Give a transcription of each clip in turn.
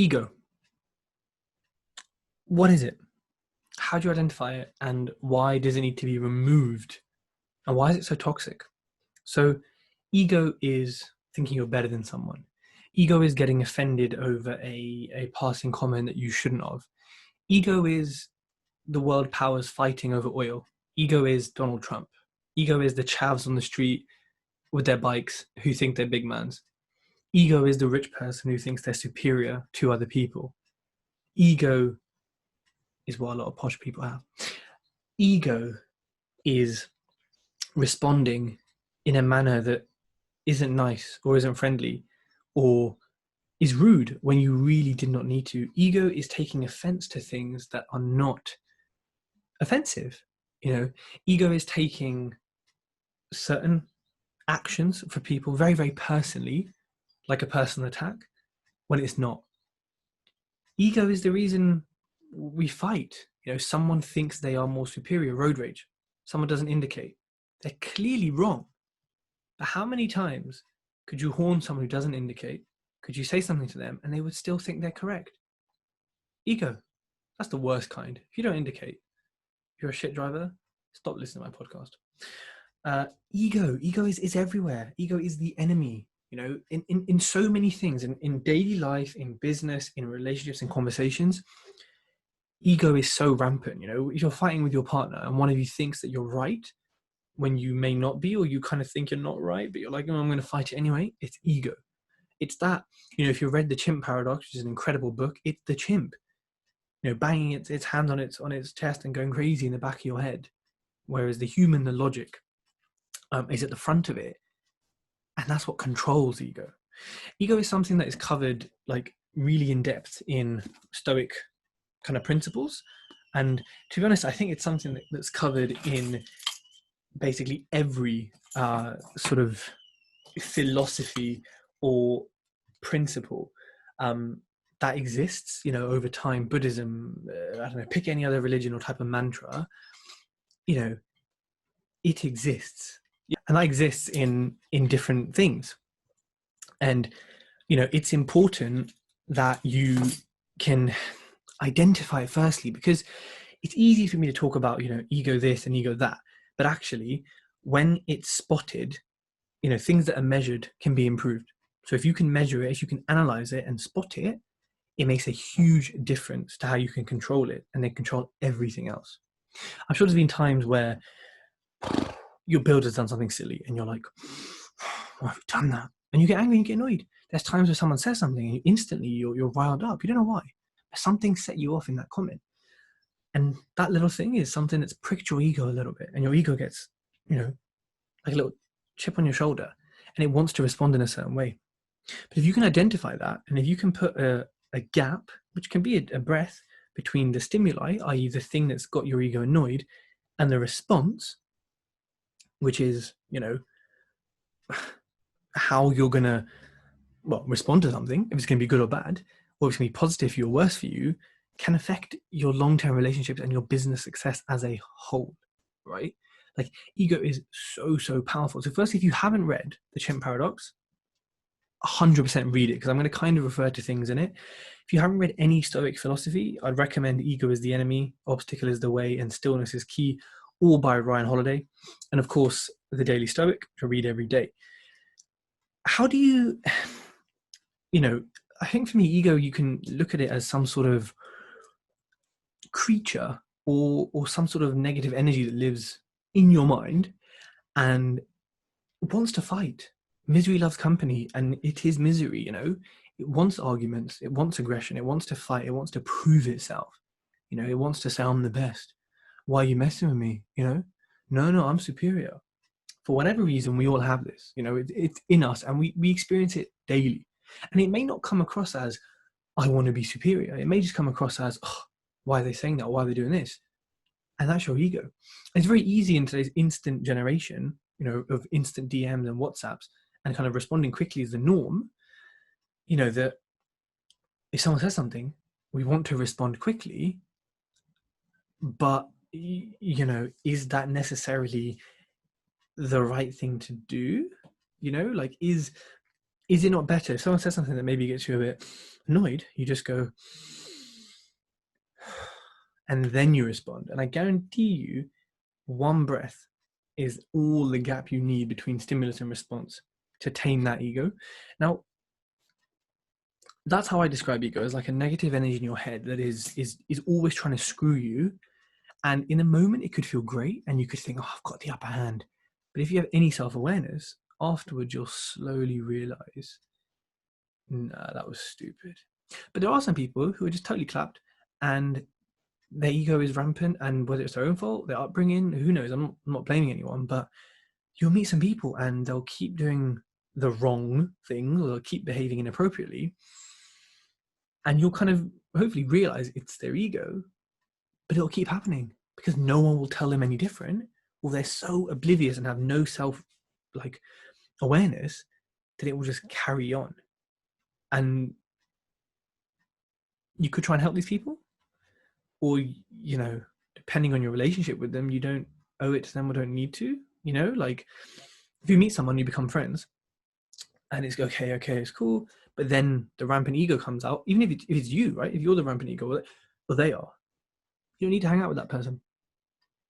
Ego. What is it? How do you identify it? And why does it need to be removed? And why is it so toxic? So, ego is thinking you're better than someone. Ego is getting offended over a passing comment that you shouldn't have. Ego is the world powers fighting over oil. Ego is Donald Trump. Ego is the chavs on the street with their bikes who think they're big mans. Ego is the rich person who thinks they're superior to other people. Ego is what a lot of posh people have. Ego is responding in a manner that isn't nice or isn't friendly or is rude when you really did not need to. Ego is taking offense to things that are not offensive. Ego is taking certain actions for people very, very personally, like a personal attack, when it's not. Ego is the reason we fight. Someone thinks they are more superior, road rage. Someone doesn't indicate. They're clearly wrong. But how many times could you horn someone who doesn't indicate? Could you say something to them and they would still think they're correct? Ego. That's the worst kind. If you don't indicate, you're a shit driver, stop listening to my podcast. Ego is everywhere. Ego is the enemy, in so many things, in daily life, in business, in relationships, in conversations. Ego is so rampant. If you're fighting with your partner and one of you thinks that you're right when you may not be, or you kind of think you're not right, but you're like, I'm going to fight it anyway. It's ego. It's that, if you read The Chimp Paradox, which is an incredible book, it's the chimp, banging its hand on its chest and going crazy in the back of your head. Whereas the human, the logic, is at the front of it. And that's what controls ego. Ego is something that is covered like really in depth in Stoic kind of principles. And to be honest, I think it's something that's covered in basically every sort of philosophy or principle that exists, over time. Buddhism, I don't know, pick any other religion or type of mantra, it exists. And that exists in different things. And, it's important that you can identify it firstly, because it's easy for me to talk about, ego this and ego that. But actually, when it's spotted, things that are measured can be improved. So if you can measure it, if you can analyze it and spot it, it makes a huge difference to how you can control it and then control everything else. I'm sure there's been times where your builder's done something silly and you're like, why have you done that? And you get angry and you get annoyed. There's times where someone says something and instantly you're riled up. You don't know why. But something set you off in that comment. And that little thing is something that's pricked your ego a little bit. And your ego gets, like a little chip on your shoulder and it wants to respond in a certain way. But if you can identify that, and if you can put a gap, which can be a breath between the stimuli, i.e. the thing that's got your ego annoyed, and the response, which is, how you're going to, respond to something, if it's going to be good or bad, or if it's going to be positive for you or worse for you, can affect your long-term relationships and your business success as a whole, right? Like, ego is so powerful. So firstly, if you haven't read The Chimp Paradox, 100% read it, because I'm going to kind of refer to things in it. If you haven't read any Stoic philosophy, I'd recommend Ego is the Enemy, Obstacle is the Way, and Stillness is Key, all by Ryan Holiday. And of course, The Daily Stoic, to read every day. How do you, I think for me, ego, you can look at it as some sort of creature or some sort of negative energy that lives in your mind and wants to fight. Misery loves company, and it is misery, it wants arguments, it wants aggression, it wants to fight, it wants to prove itself, it wants to say, I'm the best. Why are you messing with me? No, I'm superior. For whatever reason, we all have this, it's in us, and we experience it daily. And it may not come across as, I want to be superior. It may just come across as, oh, why are they saying that? Why are they doing this? And that's your ego. It's very easy in today's instant generation, of instant DMs and WhatsApps, and kind of responding quickly is the norm, that if someone says something, we want to respond quickly, but, is that necessarily the right thing to do? Like, is is it not better if someone says something that maybe gets you a bit annoyed, you just go, and then you respond. And I guarantee you, one breath is all the gap you need between stimulus and response to tame that ego. Now, that's how I describe ego, as like a negative energy in your head that is always trying to screw you. And in a moment, it could feel great, and you could think, "Oh, I've got the upper hand." But if you have any self-awareness, afterwards you'll slowly realize, "Nah, that was stupid." But there are some people who are just totally clapped, and their ego is rampant, and whether it's their own fault, their upbringing, who knows? I'm not blaming anyone, but you'll meet some people and they'll keep doing the wrong things, or they'll keep behaving inappropriately, and you'll kind of hopefully realize it's their ego, but it'll keep happening because no one will tell them any different. Well, they're so oblivious and have no self like awareness that it will just carry on. And you could try and help these people, or, you know, depending on your relationship with them, you don't owe it to them or don't need to, you know, like if you meet someone, you become friends and it's okay, it's cool. But then the rampant ego comes out, even if it's you, right? If you're the rampant ego, well, they are. You don't need to hang out with that person.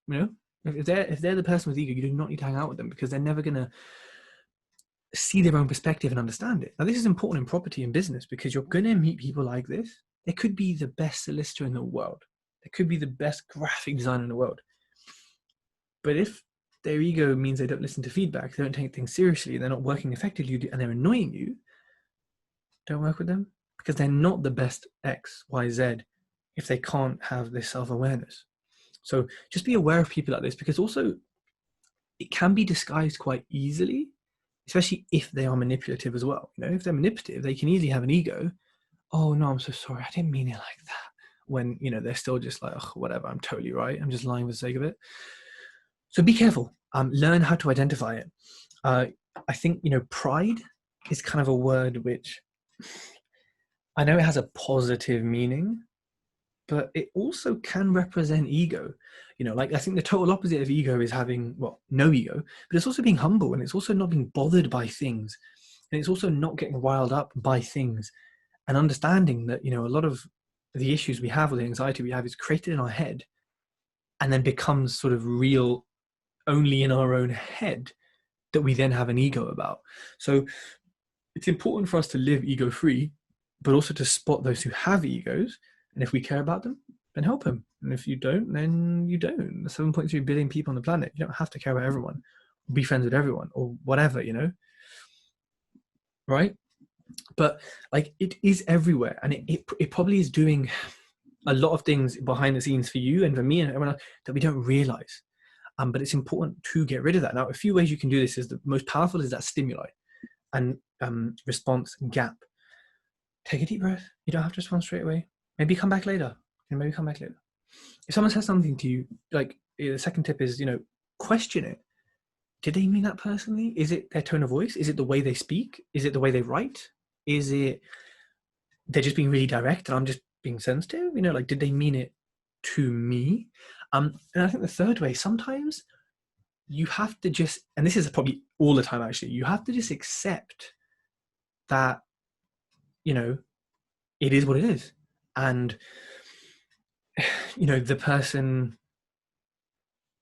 You know, if they're the person with ego, you do not need to hang out with them, because they're never going to see their own perspective and understand it. Now, this is important in property and business, because you're going to meet people like this. They could be the best solicitor in the world. They could be the best graphic designer in the world. But if their ego means they don't listen to feedback, they don't take things seriously, they're not working effectively, and they're annoying you, don't work with them, because they're not the best X, Y, Z if they can't have this self-awareness. So just be aware of people like this, because also it can be disguised quite easily, especially if they are manipulative as well. You know, if they're manipulative, they can easily have an ego. Oh no, I'm so sorry, I didn't mean it like that. When, you know, they're still just like, oh, whatever, I'm totally right, I'm just lying for the sake of it. So be careful. Learn how to identify it. I think, you know, pride is kind of a word which I know it has a positive meaning, but it also can represent ego. You know, like I think the total opposite of ego is having, well, no ego, but it's also being humble, and it's also not being bothered by things. And it's also not getting riled up by things, and understanding that, you know, a lot of the issues we have, or the anxiety we have, is created in our head and then becomes sort of real only in our own head, that we then have an ego about. So it's important for us to live ego free, but also to spot those who have egos. And if we care about them, then help them. And if you don't, then you don't. There's 7.3 billion people on the planet. You don't have to care about everyone, be friends with everyone, or whatever, you know, right? But like, it is everywhere, and it probably is doing a lot of things behind the scenes for you and for me and everyone else that we don't realize. But it's important to get rid of that. Now, a few ways you can do this is, the most powerful is that stimuli and response gap. Take a deep breath. You don't have to respond straight away. Maybe come back later. Maybe come back later. If someone says something to you, like, the second tip is, you know, question it. Did they mean that personally? Is it their tone of voice? Is it the way they speak? Is it the way they write? Is it they're just being really direct and I'm just being sensitive? You know, like, did they mean it to me? And I think the third way, sometimes you have to just, and this is probably all the time actually, you have to just accept that, you know, it is what it is. And, you know, the person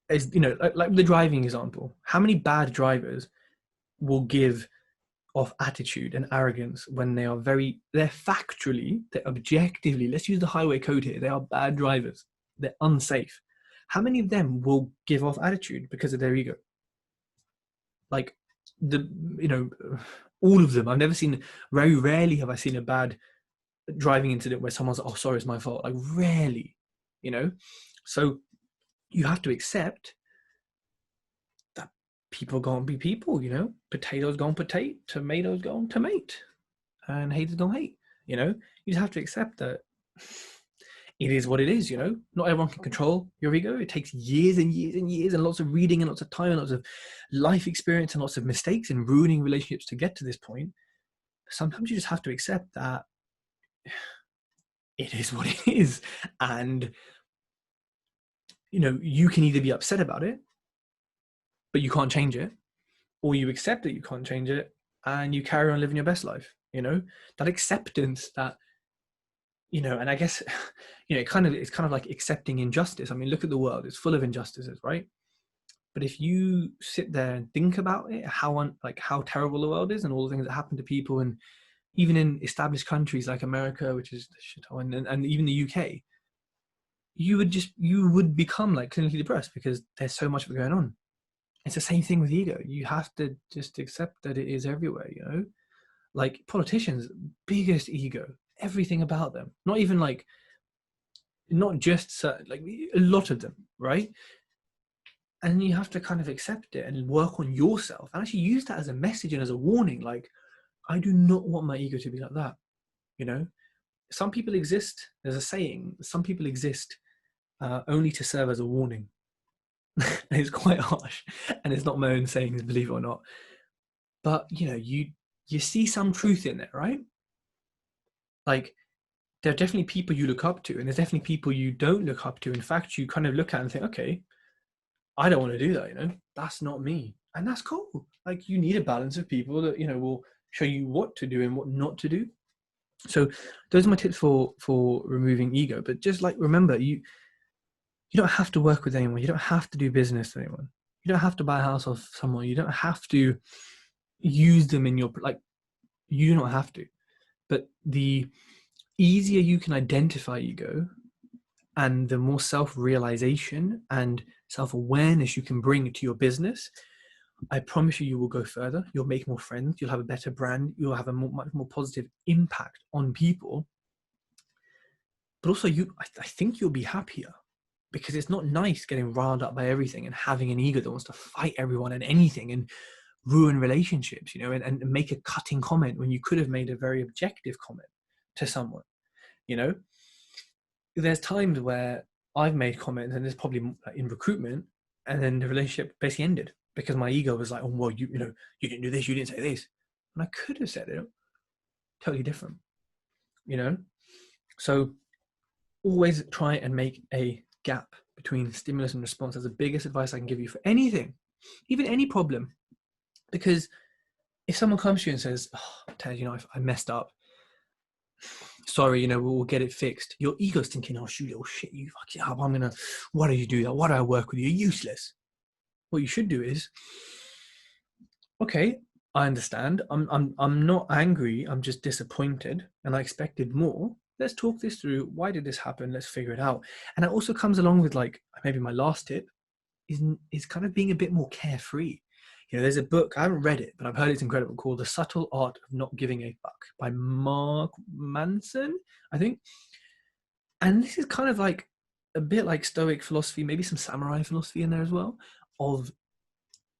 is, you know, like the driving example, how many bad drivers will give off attitude and arrogance when they're factually, they're objectively, let's use the highway code here, they are bad drivers, they're unsafe. How many of them will give off attitude because of their ego? Like, you know, all of them. I've never seen, very rarely have I seen a bad driving incident where someone's like, oh, sorry, it's my fault. Like, rarely, you know? So you have to accept that people gonna be people, you know? Potatoes gonna potate, tomatoes gonna tomate, and haters gonna hate, you know? You just have to accept that it is what it is, you know? Not everyone can control your ego. It takes years and years and years and lots of reading and lots of time and lots of life experience and lots of mistakes and ruining relationships to get to this point. Sometimes you just have to accept that it is what it is. And, you know, you can either be upset about it, but you can't change it, or you accept that you can't change it and you carry on living your best life. That acceptance, that, and I guess, it's kind of like accepting injustice. I mean, look at the world; it's full of injustices, right? But if you sit there and think about it, how terrible the world is, and all the things that happen to people, and even in established countries like America, which is the shithole, and even the UK, you would become like clinically depressed because there's so much of it going on. It's the same thing with ego. You have to just accept that it is everywhere. Like politicians, biggest ego, everything about them. Not even like, not just certain, like a lot of them, right? And you have to kind of accept it and work on yourself and actually use that as a message and as a warning. Like, I do not want my ego to be like that. Some people exist. There's a saying: some people exist only to serve as a warning. It's quite harsh, and it's not my own saying, believe it or not. But you see some truth in it, right? Like, there are definitely people you look up to, and there's definitely people you don't look up to. In fact, you kind of look at and think, okay, I don't want to do that. That's not me, and that's cool. Like, you need a balance of people that will show you what to do and what not to do. So those are my tips for removing ego. But just like, remember, you don't have to work with anyone. You don't have to do business with anyone. You don't have to buy a house off someone. You don't have to use them in your, like, you don't have to. But the easier you can identify ego, and the more self-realization and self-awareness you can bring to your business, I promise you will go further. You'll make more friends. You'll have a better brand. You'll have a much more positive impact on people. But also, I think you'll be happier, because it's not nice getting riled up by everything and having an ego that wants to fight everyone and anything and ruin relationships, and make a cutting comment when you could have made a very objective comment to someone. There's times where I've made comments, and there's probably in recruitment, and then the relationship basically ended because my ego was like, oh, well, you didn't do this, you didn't say this. And I could have said it totally different, So always try and make a gap between stimulus and response. That's the biggest advice I can give you for anything, even any problem. Because if someone comes to you and says, oh, Ted, I messed up, sorry, we'll get it fixed. Your ego's thinking, oh, shoot, little shit, you fuck it up. Why do you do that? Why do I work with you? You're useless. What you should do is, okay, I understand. I'm not angry. I'm just disappointed, and I expected more. Let's talk this through. Why did this happen? Let's figure it out. And it also comes along with, like, maybe my last tip is kind of being a bit more carefree. There's a book, I haven't read it, but I've heard it's incredible, called The Subtle Art of Not Giving a Fuck by Mark Manson, I think. And this is kind of like a bit like Stoic philosophy, maybe some samurai philosophy in there as well, and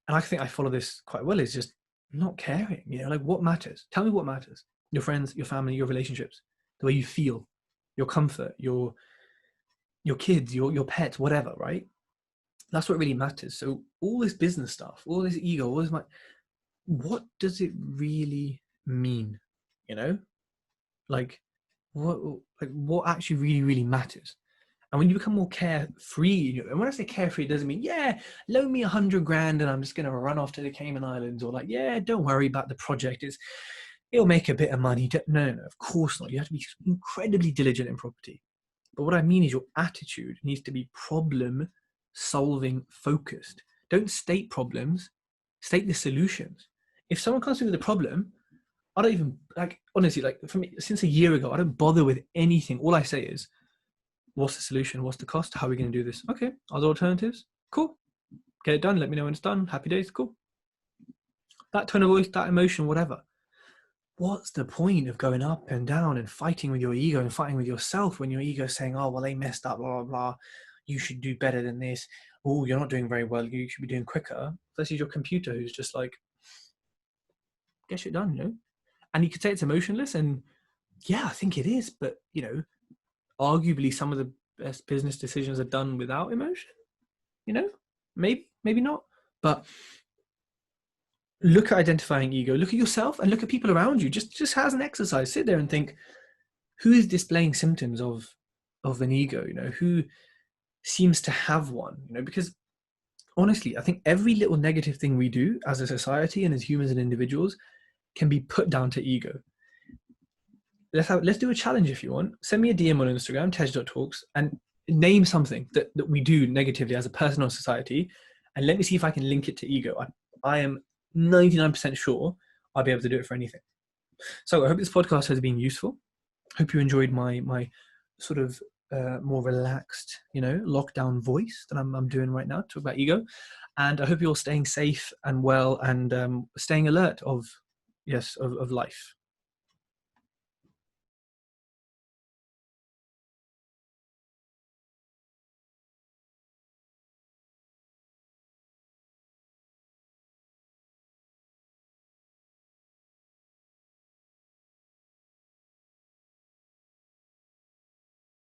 I think I follow this quite well, is just not caring, like, what matters? Tell me what matters. Your friends, your family, your relationships, the way you feel, your comfort, your kids, your pets, whatever, right? That's what really matters. So all this business stuff, all this ego, all this, what does it really mean? Like what actually really, really matters? And when you become more carefree, and when I say carefree, it doesn't mean, yeah, loan me $100,000 and I'm just going to run off to the Cayman Islands, or like, yeah, don't worry about the project. It'll make a bit of money. No, of course not. You have to be incredibly diligent in property. But what I mean is, your attitude needs to be problem solving focused. Don't state problems, state the solutions. If someone comes to me with a problem, I don't even, like, honestly, like, for me, since a year ago, I don't bother with anything. All I say is, what's the solution? What's the cost? How are we going to do this? Okay. Are there alternatives? Cool. Get it done. Let me know when it's done. Happy days. Cool. That tone of voice, that emotion, whatever. What's the point of going up and down and fighting with your ego and fighting with yourself when your ego is saying, oh, well, they messed up, blah, blah, blah. You should do better than this. Oh, you're not doing very well. You should be doing quicker. Versus your computer, who's just like, get shit done, And you could say it's emotionless, and yeah, I think it is. But, arguably some of the best business decisions are done without emotion, maybe not. But look at identifying ego, look at yourself, and look at people around you. Just as an exercise, sit there and think, who is displaying symptoms of an ego? Who seems to have one? Because honestly, I think every little negative thing we do as a society and as humans and individuals can be put down to ego. Let's do a challenge if you want. Send me a DM on Instagram, tej.talks, and name something that we do negatively as a person or society, and let me see if I can link it to ego. I am 99% sure I'll be able to do it for anything. So I hope this podcast has been useful. Hope you enjoyed my sort of more relaxed, lockdown voice that I'm doing right now to talk about ego. And I hope you're staying safe and well, and staying alert of life.